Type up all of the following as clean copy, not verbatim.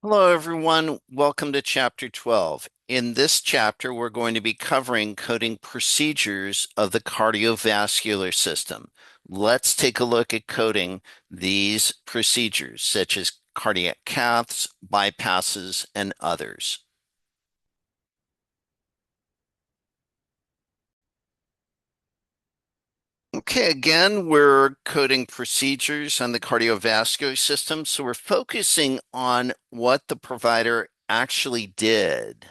Hello, everyone. Welcome to Chapter 12. In this chapter, we're going to be covering coding procedures of the cardiovascular system. Let's take a look at coding these procedures, such as cardiac caths, bypasses, and others. Okay, again, we're coding procedures on the cardiovascular system, so we're focusing on what the provider actually did.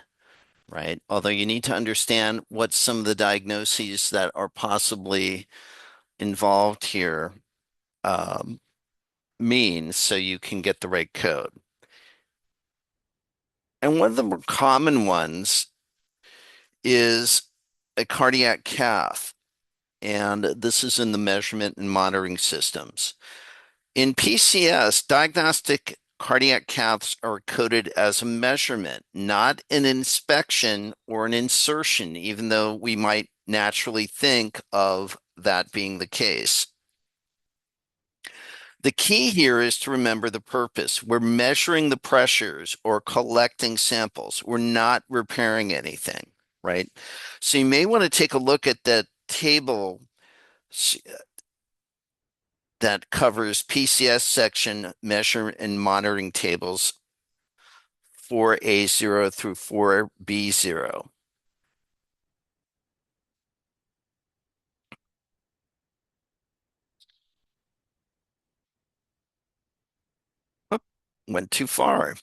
Right? Although you need to understand what some of the diagnoses that are possibly involved here um, mean so you can get the right code. And one of the more common ones is a cardiac cath. And this is in the measurement and monitoring systems. In PCS, diagnostic cardiac caths are coded as a measurement, not an inspection or an insertion, even though we might naturally think of that being the case. The key here is to remember the purpose. We're measuring the pressures or collecting samples. We're not repairing anything, right? So you may want to take a look at that table that covers PCS section measure and monitoring tables 4A0 through 4B0. Oh, went too far.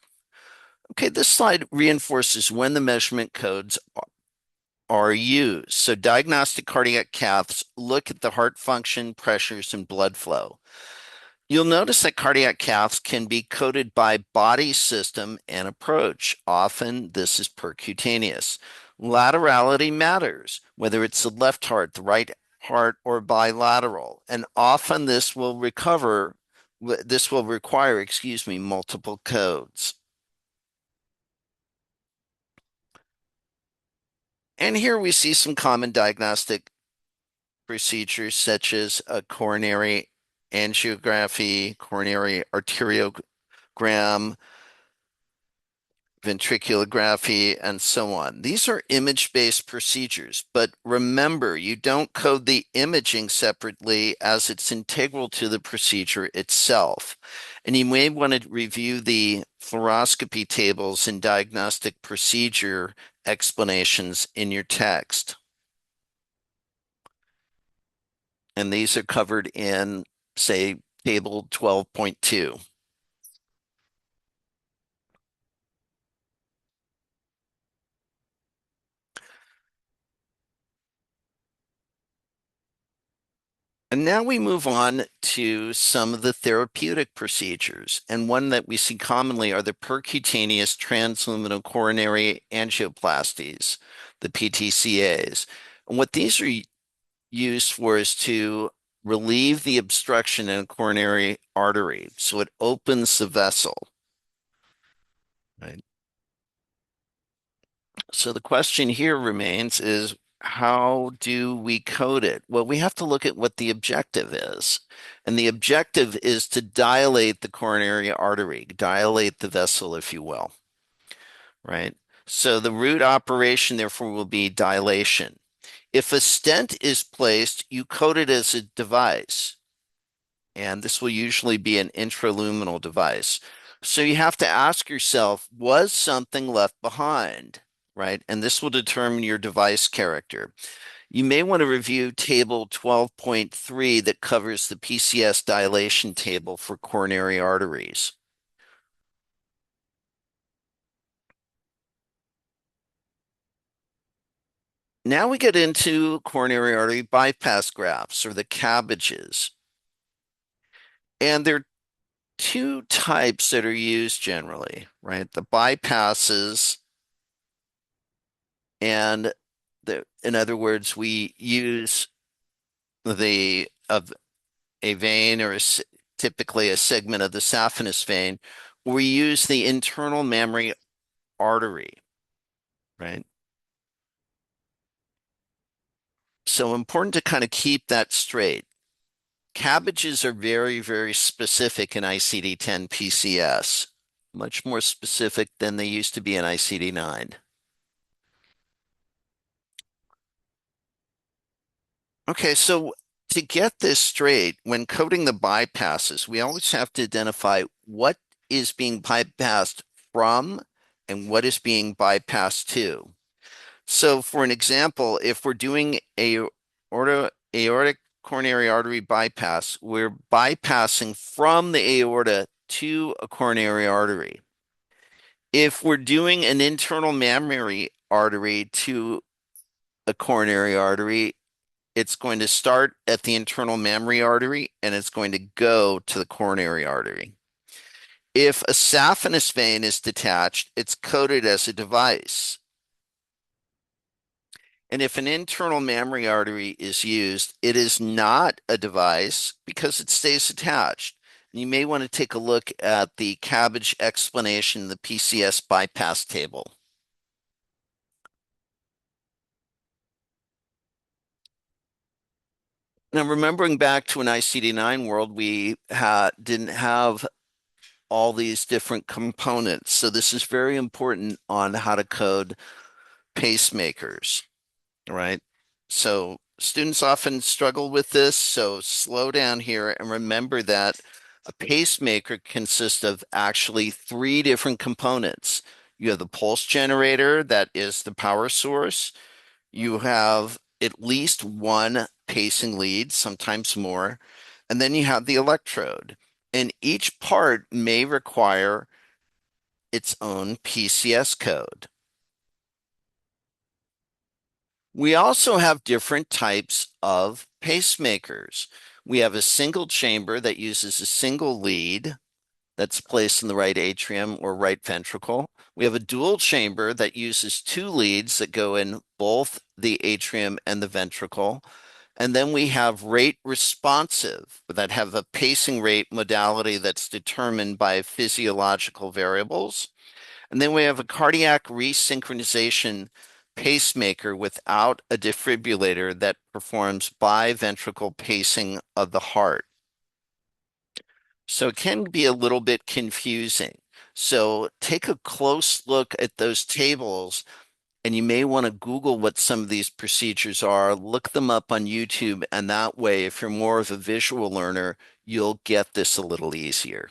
Okay, this slide reinforces when the measurement codes are used. So diagnostic cardiac caths look at the heart function, pressures, and blood flow. You'll notice that cardiac caths can be coded by body system and approach. Often this is percutaneous. Laterality matters, whether it's the left heart, the right heart, or bilateral. And often this will require, multiple codes. And here we see some common diagnostic procedures such as a coronary angiography, coronary arteriogram, ventriculography, and so on. These are image-based procedures, but remember, you don't code the imaging separately as it's integral to the procedure itself. And you may want to review the fluoroscopy tables and diagnostic procedure explanations in your text. And these are covered in, say, table 12.2. And now we move on to some of the therapeutic procedures. And one that we see commonly are the percutaneous transluminal coronary angioplasties, the PTCAs. And what these are used for is to relieve the obstruction in a coronary artery. So it opens the vessel, right? So the question here remains is how do we code it? Well, we have to look at what the objective is. And the objective is to dilate the coronary artery, dilate the vessel, if you will, right? So the root operation, therefore, will be dilation. If a stent is placed, you code it as a device, and this will usually be an intraluminal device. So you have to ask yourself, was something left behind, right? And this will determine your device character. You may want to review table 12.3 that covers the PCS dilation table for coronary arteries. Now we get into coronary artery bypass grafts or the cabbages. And there are two types that are used generally, right? The bypasses and in other words, we use the of a vein or typically a segment of the saphenous vein. We use the internal mammary artery, right? So important to kind of keep that straight. Cabbages are very, very specific in ICD-10 PCS. much more specific than they used to be in ICD-9. Okay, so to get this straight, when coding the bypasses, we always have to identify what is being bypassed from and what is being bypassed to. So for an example, if we're doing a aortic coronary artery bypass, we're bypassing from the aorta to a coronary artery. If we're doing an internal mammary artery to a coronary artery, it's going to start at the internal mammary artery and it's going to go to the coronary artery. If a saphenous vein is detached, it's coded as a device. And if an internal mammary artery is used, it is not a device because it stays attached. You may want to take a look at the Cabbage explanation, the PCS bypass table. Now, remembering back to an ICD-9 world, we didn't have all these different components. So this is very important on how to code pacemakers, right? So students often struggle with this. So slow down here and remember that a pacemaker consists of actually three different components. You have the pulse generator, that is the power source. You have at least one pacing lead, sometimes more, and then you have the electrode. And each part may require its own PCS code. We also have different types of pacemakers. We have a single chamber that uses a single lead that's placed in the right atrium or right ventricle. We have a dual chamber that uses two leads that go in both the atrium and the ventricle. And then we have rate responsive that have a pacing rate modality that's determined by physiological variables. And then we have a cardiac resynchronization pacemaker without a defibrillator that performs biventricle pacing of the heart. So it can be a little bit confusing. So take a close look at those tables, and you may want to Google what some of these procedures are, look them up on YouTube, and that way, if you're more of a visual learner, you'll get this a little easier.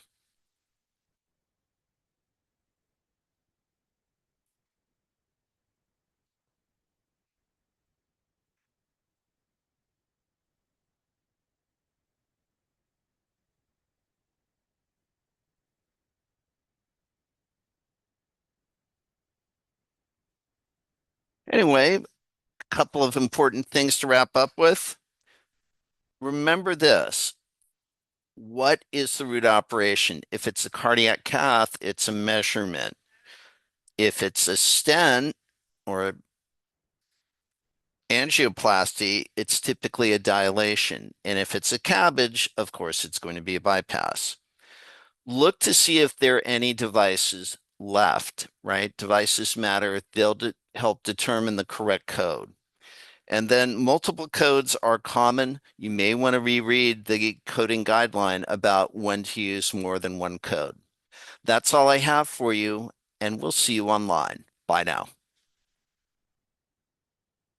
Anyway, a couple of important things to wrap up with. Remember this. What is the root operation? If it's a cardiac cath, it's a measurement. If it's a stent or angioplasty, it's typically a dilation. And if it's a cabbage, of course, it's going to be a bypass. Look to see if there are any devices left, right? Devices matter. They'll help determine the correct code. And then multiple codes are common. You may want to reread the coding guideline about when to use more than one code. That's all I have for you, and we'll see you online. Bye now.